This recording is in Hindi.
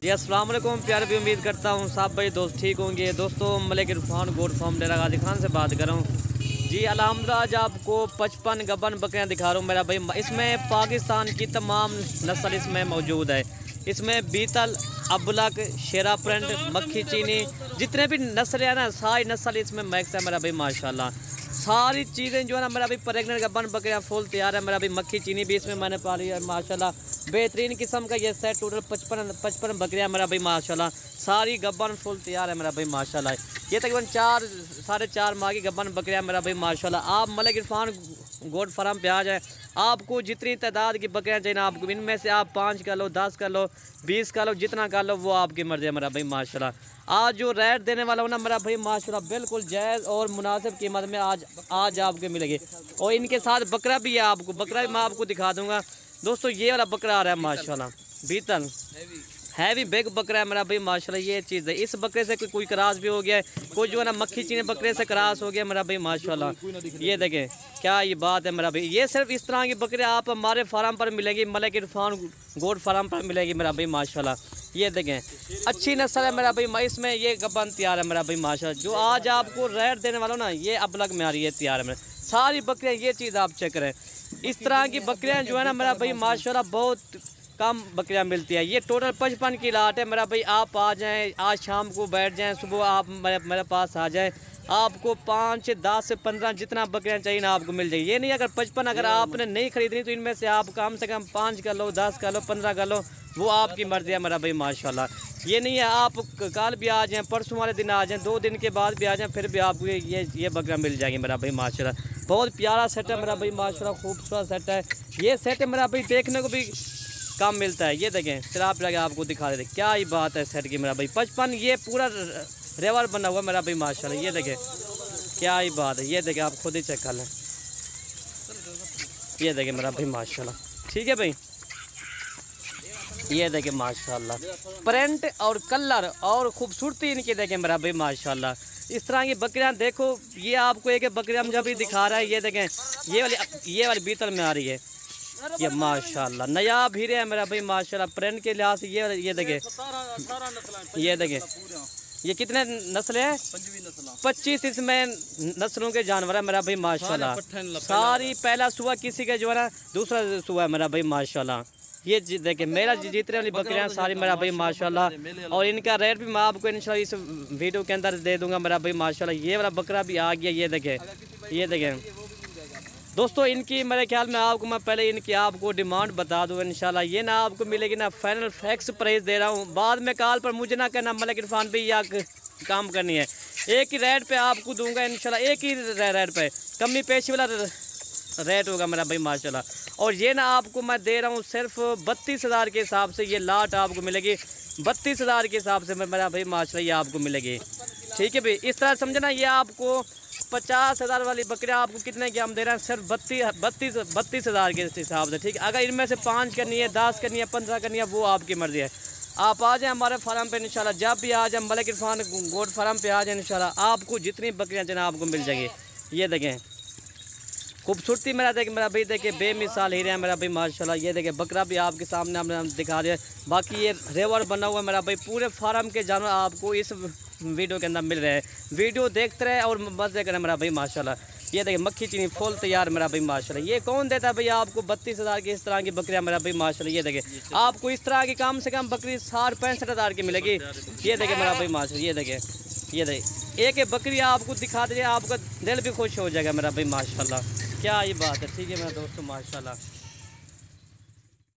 जी अस्सलाम वालेकुम प्यारे भी, उम्मीद करता हूँ सब भाई दोस्त ठीक होंगे। दोस्तों मलिक इरफान गोट फार्म डेरा गाजी खान से बात कर रहा हूँ। जी अल्हम्दुलिल्लाह, आज आपको 55 गबन बकरियाँ दिखा रहा हूँ मेरा भाई। इसमें पाकिस्तान की तमाम नस्ल इसमें मौजूद है। इसमें बीतल, अबलक, शेरा प्रिंट, मक्खी चीनी, जितने भी नस्ल है ना, सारी नस्ल इसमें मैक्स है मेरा भाई माशाल्लाह। सारी चीज़ें जो है ना मेरा भाई प्रेगनेंट गबन बकरियाँ फुल तैयार है मेरा भाई। मक्खी चीनी भी इसमें मैंने पाली है माशाल्लाह। बेहतरीन किस्म का ये सेट टोटल 55 बकरियाँ मेरा भाई माशाल्लाह। सारी गबन फुल तैयार है मेरा भाई माशाल्लाह। ये तकरीबन 4-4.5 माह की गबन बकरियाँ मेरा भाई माशाल्लाह। आप मलिक इरफान गोट फार्म पे आ जाए, आपको जितनी तादाद की बकरियाँ चाहिए ना, आपको इनमें से आप 5 कर लो, 10 कर लो, 20 कर लो, जितना कर लो वो आपकी मर्जी है मेरा भाई माशाल्लाह। आज जो रेट देने वाला हूँ ना मेरा भाई माशाल्लाह, बिल्कुल जायज़ और मुनासिब कीमत में आज आपको मिलेगी। और इनके साथ बकरा भी है, आपको बकरा भी मैं आपको दिखा दूँगा। दोस्तों ये वाला बकरा आ रहा है माशाल्लाह, बीतल हैवी बिग बकरा है मेरा भाई माशाल्लाह। ये चीज़ है, इस बकरे से कोई क्रास भी हो गया है, कोई जो है ना मक्खी चीनी बकरे से क्रास हो गया मेरा भाई माशाल्लाह। ये देखें क्या ये बात है मेरा भाई। ये सिर्फ इस तरह की बकरे आप हमारे फार्म पर मिलेगी, मलिक इरफान गोट फार्म पर मिलेगी मेरा भाई माशाल्लाह। ये देखें अच्छी नस्ल है मेरा भाई। इसमें ये गबन तैयार है मेरा भाई माशाल्लाह। जो आज आपको रेट देने वाला ना, ये अबलग में आ रही है तैयार है मेरा। सारी बकरियाँ, ये चीज़ आप चेक करें, इस तरह की बकरियाँ जो है ना मेरा भाई माशाल्लाह बहुत कम बकरियाँ मिलती है। ये टोटल 55 की लाट है मेरा भाई। आप आ जाएं, आज शाम को बैठ जाएं, सुबह आप मेरे पास आ जाएं, आपको 5 से 10 से 15 जितना बकरियाँ चाहिए ना आपको मिल जाएगी। ये नहीं अगर 55 अगर आपने नहीं खरीदनी तो इनमें से आप कम से कम 5 कर लो, 10 कर लो, 15 कर लो, वो आपकी मर्जी है मेरा भाई माशाल्लाह। ये नहीं है आप कल भी आ जाएँ, परसों वाले दिन आ जाएँ, 2 दिन के बाद भी आ जाएँ, फिर भी आपको ये बकरियाँ मिल जाएंगी मेरा भाई माशाल्लाह। बहुत प्यारा सेट है मेरा भाई माशाल्लाह, खूबसूरत सेट है। ये सेट है मेरा भाई, देखने को भी कम मिलता है। ये देखें फिर आप लगे आपको दिखा देते क्या ही बात है सेट की मेरा भाई। 55 ये पूरा रेवर बना हुआ मेरा भाई माशाल्लाह। ये देखें क्या ही बात है। ये देखें आप खुद ही चेक कर लें, ये देखें मेरा भाई माशाल्लाह। ठीक है भाई, ये देखें माशाल्लाह, प्रिंट और कलर और खूबसूरती इनकी देखें मेरा भाई माशाल्लाह। इस तरह की बकरियां देखो, ये आपको एक बकरियां हम जब भी दिखा रहा है, ये देखें ये वाली बीतल में आ रही है, ये माशाल्लाह नया भीरे है मेरा भाई माशाल्लाह। प्रिंट के लिहाज से ये देखें, ये देखें ये कितने नस्ल है, 25 इसमें नस्लों के जानवर है मेरा भाई माशाल्लाह। सारी पहला सुबह किसी का जो है ना, दूसरा सुबह है मेरा भाई माशाल्लाह। ये देखें मेरा जितने वाली बकरियां सारी मेरा भाई माशाल्लाह। और इनका रेट भी मैं आपको इंशाल्लाह इस वीडियो के अंदर दे दूंगा मेरा भाई माशाल्लाह। ये वाला बकरा भी आ गया, ये देखें, ये देखें दोस्तों। इनकी मेरे ख्याल में आपको मैं पहले इनकी आपको डिमांड बता दूँ इंशाल्लाह। ये ना आपको मिलेगी ना, फाइनल फिक्स प्राइस दे रहा हूँ। बाद में कॉल पर मुझे ना कहना मलिक इरफान भाई या काम करनी है, एक ही रेट पे आपको दूंगा इंशाल्लाह। एक ही रेट पे, कमी पेशी वाला रेट होगा मेरा भाई माशाल्लाह। और ये ना आपको मैं दे रहा हूँ सिर्फ 32,000 के हिसाब से। ये लाट आपको मिलेगी 32,000 के हिसाब से मेरा भाई माशाल्लाह, ये आपको मिलेगी। ठीक है भाई, इस तरह समझना। ये आपको 50,000 वाली बकरियाँ आपको कितने की हम दे रहे हैं, सिर्फ 32,000 के हिसाब से। ठीक है, अगर इनमें से 5 करनी है, 10 करनी है, 15 करनी है, वो आपकी मर्जी है। आप आ जाएं हमारे फार्म पे इंशाल्लाह। जब भी आ जाए मलिक इरफान गोट फार्म पे आ जाए इंशाल्लाह, आपको जितनी बकरियाँ चाहिए आपको मिल जाएगी। ये देखें खूबसूरती मेरा मेरा भाई देखे बेमिसाल हीरे हैं मेरा भाई माशाल्लाह। ये देखें बकरा भी आपके सामने हमने दिखा दिया। बाकी ये रेवर बना हुआ है मेरा भाई। पूरे फार्म के जानवर आपको इस वीडियो के अंदर मिल रहे हैं। वीडियो देखते रहे और मज़े करें मेरा भाई माशाल्लाह। ये देखिए मक्खी चीनी फुल तैयार मेरा भाई माशाल्लाह। ये कौन देता है भैया आपको 32,000 की इस तरह की बकरियाँ मेरा भाई माशाल्लाह। ये देखिए आपको इस तरह की कम से कम बकरी 60-65,000 की मिलेगी। ये देखिए मेरा भाई माशाल्लाह, ये देखिए, ये देखिए एक बकरी आपको दिखा दीजिए, आपका दिल भी खुश हो जाएगा मेरा भाई माशाल्लाह। क्या ये बात है। ठीक है मेरा दोस्तों माशाल्लाह।